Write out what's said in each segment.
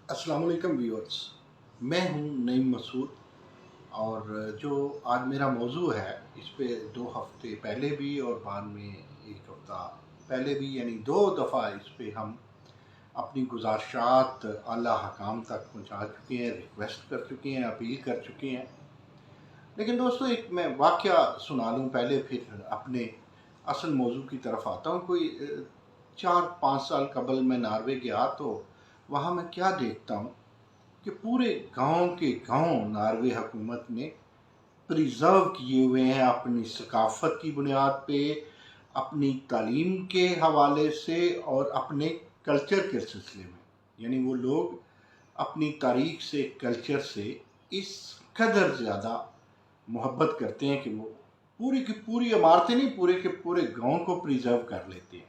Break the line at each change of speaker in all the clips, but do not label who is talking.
अस्सलाम वालेकुम व्यूअर्स। मैं हूं नईम मसूद और जो आज मेरा मौजू है इस पे 2 हफ्ते पहले भी और बाद में 1 हफ्ता पहले भी यानी 2 दफ़ा इस पे हम अपनी गुजारिशात आला हकाम तक पहुंचा चुके हैं, रिक्वेस्ट कर चुके हैं, अपील कर चुके हैं। लेकिन दोस्तों एक मैं वाक़या सुना लूँ पहले, फिर अपने असल मौजू की तरफ आता हूँ। कोई 4-5 साल कबल मैं नॉर्वे गया तो वहाँ मैं क्या देखता हूँ कि पूरे गांव के गांव नॉर्वे हुकूमत ने प्रिजर्व किए हुए हैं अपनी सकाफत की बुनियाद पे, अपनी तालीम के हवाले से और अपने कल्चर के सिलसिले में। यानी वो लोग अपनी तारीख से, कल्चर से इस कदर ज़्यादा मोहब्बत करते हैं कि वो पूरी की पूरी इमारतें नहीं, पूरे के पूरे गांव को प्रिजर्व कर लेते हैं।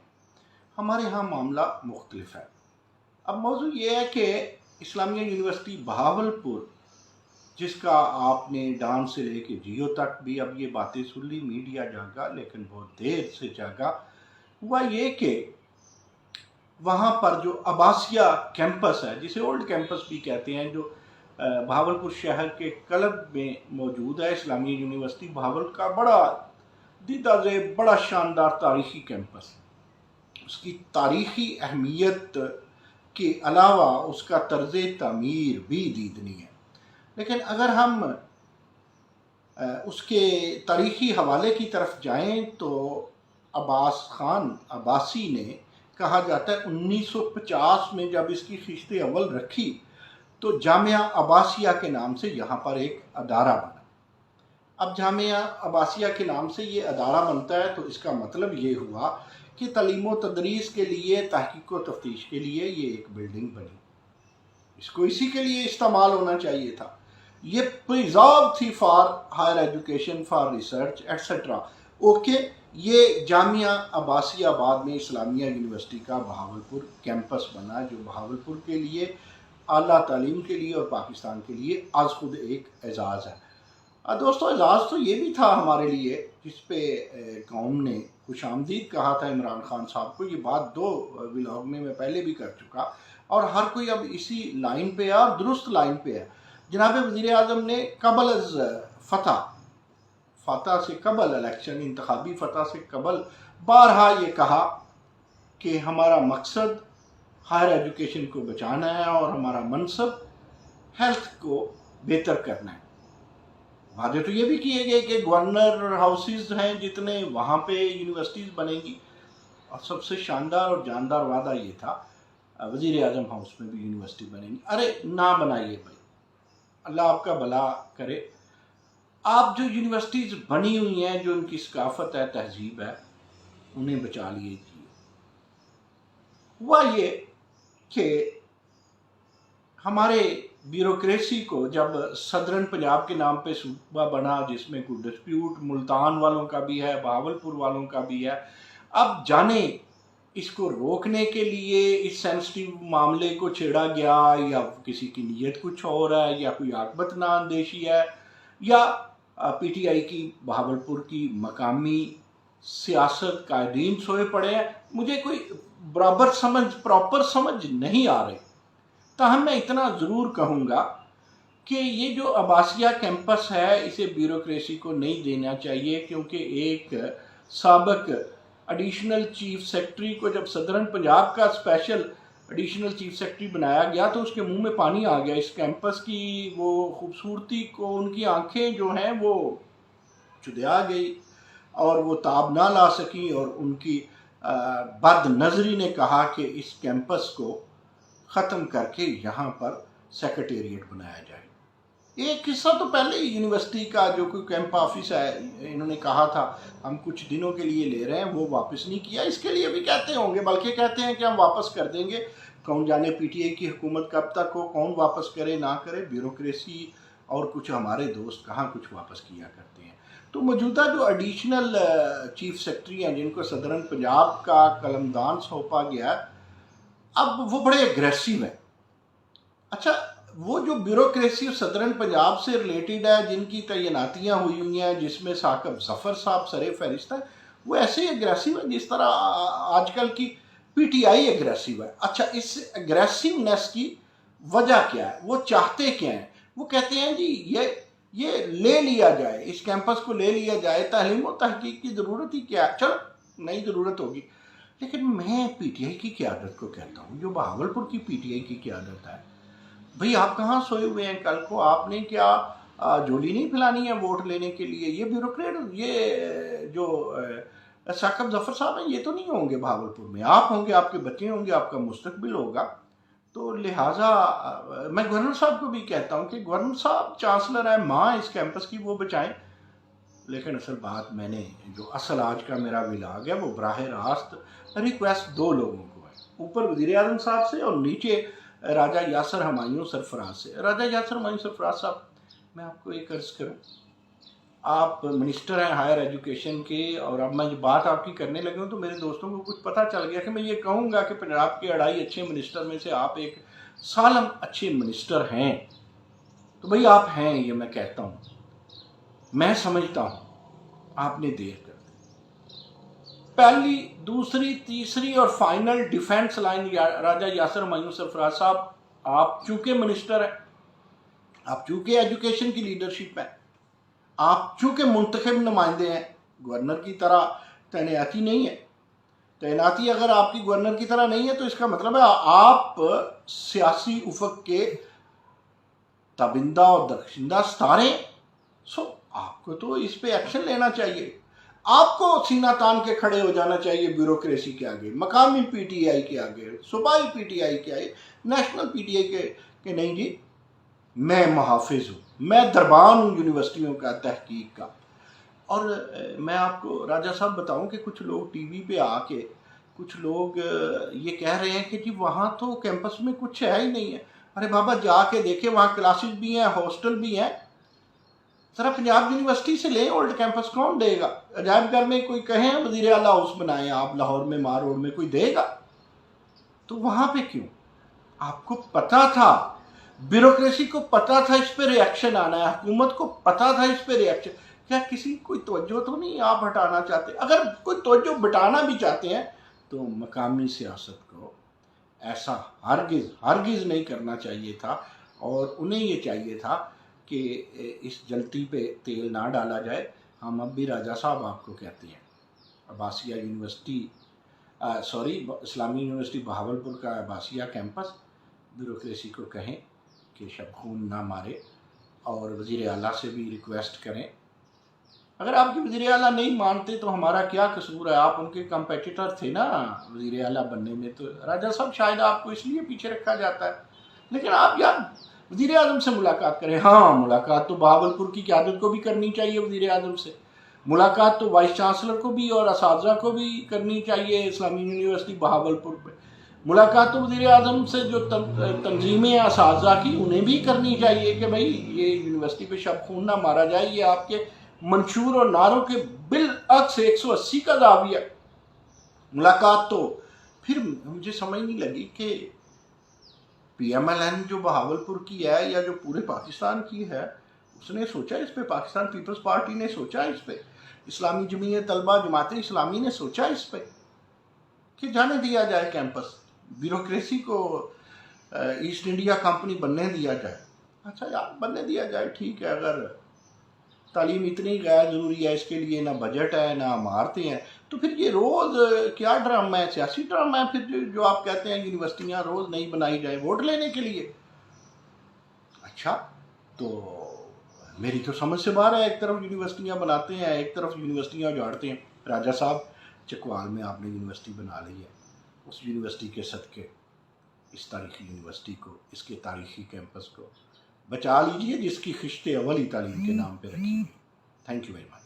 हमारे यहाँ मामला मुख्तलिफ है। अब मौजू ये है कि इस्लामिया यूनिवर्सिटी बहावलपुर, जिसका आपने डांस से लेके जियो तक भी अब ये बातें सुन ली, मीडिया जागा लेकिन बहुत देर से जागा। हुआ ये कि वहाँ पर जो अब्बासिया कैंपस है, जिसे ओल्ड कैंपस भी कहते हैं, जो बहावलपुर शहर के क्लब में मौजूद है, इस्लामिया यूनिवर्सिटी बहावल का बड़ा दीदाज़ेब, बड़ा शानदार तारीखी कैंपस। उसकी तारीखी अहमियत के अलावा उसका तर्ज तामीर भी दीदनी है। लेकिन अगर हम उसके तारीखी हवाले की तरफ जाएं तो अब्बास खान अब्बासी ने, कहा जाता है 1950 में जब इसकी क़िश्त अव्वल रखी तो जामिया अब्बासिया के नाम से यहाँ पर एक अदारा बना। अब जामिया अब्बासिया के नाम से ये अदारा बनता है तो इसका मतलब ये हुआ कि तालीम व तदरीस के लिए, तहकीक व तफ्तीश के लिए ये एक बिल्डिंग बनी। इसको इसी के लिए इस्तेमाल होना चाहिए था। ये प्रिजर्व थी for higher education, for research etcetera. Okay, ये जामिया अब्बासिया बाद में इस्लामिया यूनिवर्सिटी का बहावलपुर कैंपस बना, जो बहावलपुर के लिए, आला तालीम के लिए और पाकिस्तान के लिए आज खुद एक एजाज़ है। दोस्तों, एजाज़ तो ये भी था हमारे लिए, जिस पे कौम ने खुशामदीद कहा था इमरान खान साहब को। ये बात 2 व्लॉग में मैं पहले भी कर चुका और हर कोई अब इसी लाइन पे है और दुरुस्त लाइन पे है। जनाब वज़ीर आज़म ने कबल अज़ फतह से कबल, इलेक्शन इंतखाबी फतह से कबल बारहा ये कहा कि हमारा मकसद हायर एजुकेशन को बचाना है और हमारा मनसब हेल्थ को बेहतर करना है। वादे तो ये भी किए गए कि गवर्नर हाउसेज हैं जितने, वहाँ पे यूनिवर्सिटीज़ बनेंगी। और सबसे शानदार और जानदार वादा ये था वज़ीर आज़म हाउस में भी यूनिवर्सिटी बनेगी। अरे ना बनाइए भाई, अल्लाह आपका भला करे। आप जो यूनिवर्सिटीज़ बनी हुई हैं, जो उनकी सकाफत है, तहजीब है, उन्हें बचा लीजिए। हुआ ये कि हमारे ब्यूरोक्रेसी को, जब सदरन पंजाब के नाम पे सूबा बना, जिसमें कोई डिस्प्यूट मुल्तान वालों का भी है, बहावलपुर वालों का भी है, अब जाने इसको रोकने के लिए इस सेंसिटिव मामले को छेड़ा गया या किसी की नीयत कुछ और है, या कोई आकबत ना अंदेशी है, या पीटीआई की बहावलपुर की मकामी सियासत कायदीन सोए पड़े हैं। मुझे कोई प्रॉपर समझ नहीं आ रही। ताहम मैं इतना ज़रूर कहूँगा कि ये जो अब्बासिया कैंपस है, इसे ब्यूरोक्रेसी को नहीं देना चाहिए, क्योंकि एक साबिक एडिशनल चीफ सेक्रेटरी को जब सदरन पंजाब का स्पेशल एडिशनल चीफ सेक्रेटरी बनाया गया तो उसके मुंह में पानी आ गया। इस कैंपस की वो खूबसूरती को, उनकी आंखें जो हैं वो चुदिया गई और वो ताब ना ला सकी, और उनकी बद नज़री ने कहा कि इस कैंपस को ख़त्म करके यहाँ पर सेक्रेटेरिएट बनाया जाए। एक किस्सा तो पहले ही यूनिवर्सिटी का जो कोई कैंप ऑफिस है, इन्होंने कहा था हम कुछ दिनों के लिए ले रहे हैं, वो वापस नहीं किया। इसके लिए भी कहते होंगे, बल्कि कहते हैं कि हम वापस कर देंगे। कौन जाने पीटीआई की हुकूमत कब तक हो, कौन वापस करे ना करे। ब्यूरोक्रेसी और कुछ हमारे दोस्त कहाँ कुछ वापस किया करते हैं। तो मौजूदा जो एडिशनल चीफ सेक्रेटरी हैं, जिनको सदरन पंजाब का कलमदान सौंपा गया, अब वो बड़े एग्रेसिव हैं। अच्छा, वो जो ब्यूरोक्रेसी सदरन पंजाब से रिलेटेड है, जिनकी तैनातियाँ हुई हैं, जिसमें साकब जफ़र साहब सरे फहरिस्त है, वो ऐसे एग्रेसिव है जिस तरह आजकल की पीटीआई एग्रेसिव है। अच्छा, इस एग्रेसिवनेस की وجہ کیا ہے, وہ چاہتے کیا ہیں. وہ کہتے ہیں جی یہ لے لیا جائے, اس کیمپس کو لے لیا جائے, تعلیم و تحقیق کی ضرورت ہی کیا ہے, چلو نہیں ضرورت ہوگی. لیکن میں پی ٹی آئی کی قیادت کو کہتا ہوں, جو بہاولپور کی پی ٹی آئی کی قیادت ہے, بھئی آپ کہاں سوئے ہوئے ہیں؟ کل کو آپ نے کیا جھولی نہیں پھیلانی ہے ووٹ لینے کے لیے؟ یہ بیوروکریٹ, یہ جو ثاقب ظفر صاحب ہیں, یہ تو نہیں ہوں گے بہاولپور میں. آپ ہوں گے, آپ کے بچے ہوں گے, آپ کا مستقبل ہوگا. تو لہٰذا میں گورنر صاحب کو بھی کہتا ہوں کہ گورنر صاحب چانسلر ہیں, ماں اس کیمپس کی, وہ بچائیں. لیکن اصل بات, میں نے جو اصل آج کا میرا ولاگ ہے وہ براہ راست ریکویسٹ دو لوگوں کو ہے, اوپر وزیر اعظم صاحب سے اور نیچے راجہ یاسر ہمایوں سرفراز سے. راجہ یاسر ہمایوں سرفراز صاحب, میں آپ کو ایک عرض کروں, آپ منسٹر ہیں ہائر ایجوکیشن کے, اور اب میں بات آپ کی کرنے لگا ہوں تو میرے دوستوں کو کچھ پتہ چل گیا کہ میں یہ کہوں گا کہ پنجاب کے 2.5 اچھے منسٹر میں سے آپ ایک سالم اچھے منسٹر ہیں. تو بھئی آپ ہیں, یہ میں کہتا ہوں, میں سمجھتا ہوں آپ نے دیر کر دی. پہلی, دوسری, تیسری اور فائنل ڈیفینس لائن راجہ یاسر ہمایوں سرفراز صاحب, آپ چونکہ منسٹر ہیں, آپ چونکہ ایجوکیشن کی لیڈرشپ ہیں, آپ چونکہ منتخب نمائندے ہیں, گورنر کی طرح تعیناتی نہیں ہے. تعیناتی اگر آپ کی گورنر کی طرح نہیں ہے تو اس کا مطلب ہے آپ سیاسی افق کے تابندہ اور درخشندہ ستارے. سو آپ کو تو اس پہ ایکشن لینا چاہیے. آپ کو سینہ تان کے کھڑے ہو جانا چاہیے بیوروکریسی کے آگے, مقامی پی ٹی آئی کے آگے, صوبائی پی ٹی آئی کے آگے, نیشنل پی ٹی آئی کے, کہ نہیں جی میں محافظ ہوں, میں دربان ہوں یونیورسٹیوں کا, تحقیق کا. اور میں آپ کو راجہ صاحب بتاؤں کہ کچھ لوگ ٹی وی پہ آ کے کچھ لوگ یہ کہہ رہے ہیں کہ جی وہاں تو کیمپس میں کچھ ہے ہی نہیں ہے. ارے بابا جا کے دیکھیں, وہاں کلاسز بھی ہیں, ہاسٹل بھی ہیں. ذرا پنجاب یونیورسٹی سے لیں اولڈ کیمپس, کون دے گا؟ عجائب گھر میں کوئی کہیں وزیر اعلیٰ ہاؤس بنائیں آپ لاہور میں, مار روڈ میں, کوئی دے گا؟ تو وہاں پہ کیوں؟ آپ کو پتا تھا, بیوروکریسی کو پتا تھا اس پہ ریاکشن آنا ہے, حکومت کو پتا تھا اس پہ ریاکشن. کیا کسی کوئی توجہ تو نہیں آپ ہٹانا چاہتے؟ اگر کوئی توجہ بٹانا بھی چاہتے ہیں تو مقامی سیاست کو ایسا ہرگز نہیں کرنا چاہیے تھا, اور انہیں یہ چاہیے تھا کہ اس جلتی پہ تیل نہ ڈالا جائے. ہم اب بھی راجہ صاحب آپ کو کہتے ہیں, عباسیہ یونیورسٹی اسلامی یونیورسٹی بہاولپور کا عباسیہ کیمپس, بیوروکریسی کو کہیں کہ شب خون نہ مارے, اور وزیر اعلیٰ سے بھی ریکویسٹ کریں. اگر آپ کے وزیر اعلیٰ نہیں مانتے تو ہمارا کیا قصور ہے, آپ ان کے کمپیٹیٹر تھے نا وزیر اعلیٰ بننے میں. تو راجہ صاحب شاید آپ کو اس لیے پیچھے رکھا جاتا ہے. لیکن آپ یار وزیر اعظم سے ملاقات کریں. ہاں, ملاقات تو بہاولپور کی قیادت کو بھی کرنی چاہیے وزیر اعظم سے, ملاقات تو وائس چانسلر کو بھی اور اساتذہ کو بھی کرنی چاہیے اسلامی یونیورسٹی بہاولپور پہ. ملاقات تو وزیر اعظم سے جو تنظیمیں اساتذہ کی, انہیں بھی کرنی چاہیے کہ بھائی یہ یونیورسٹی پہ شب خون نہ مارا جائے. یہ آپ کے منشور اور نعروں کے بالعکس 180 کا زاویہ. ملاقات تو پھر مجھے سمجھ نہیں لگی کہ پی ایم ایل این جو بہاولپور کی ہے یا جو پورے پاکستان کی ہے, اس نے سوچا اس پہ, پاکستان پیپلز پارٹی نے سوچا اس پہ, اسلامی جمعیت طلبہ جماعت اسلامی نے سوچا اس پہ کہ جانے دیا جائے کیمپس, بیوروکریسی کو ایسٹ انڈیا کمپنی بننے دیا جائے. اچھا یار بننے دیا جائے, ٹھیک ہے. اگر تعلیم اتنی غیر ضروری ہے, اس کے لیے نہ بجٹ ہے نہ عمارتیں ہیں, تو پھر یہ روز کیا ڈرامہ ہے, سیاسی ڈرامہ ہے پھر جو آپ کہتے ہیں یونیورسٹیاں روز نہیں بنائی جائیں ووٹ لینے کے لیے. اچھا, تو میری تو سمجھ سے باہر ہے, ایک طرف یونیورسٹیاں بناتے ہیں, ایک طرف یونیورسٹیاں اجاڑتے ہیں. راجہ صاحب چکوال میں آپ نے یونیورسٹی بنا لی ہے, اس یونیورسٹی کے صدقے اس تاریخی یونیورسٹی کو, اس کے تاریخی کیمپس کو بچا لیجئے, جس کی خشت اولی تعلیم کے نام پہ رکھی. Thank you very much.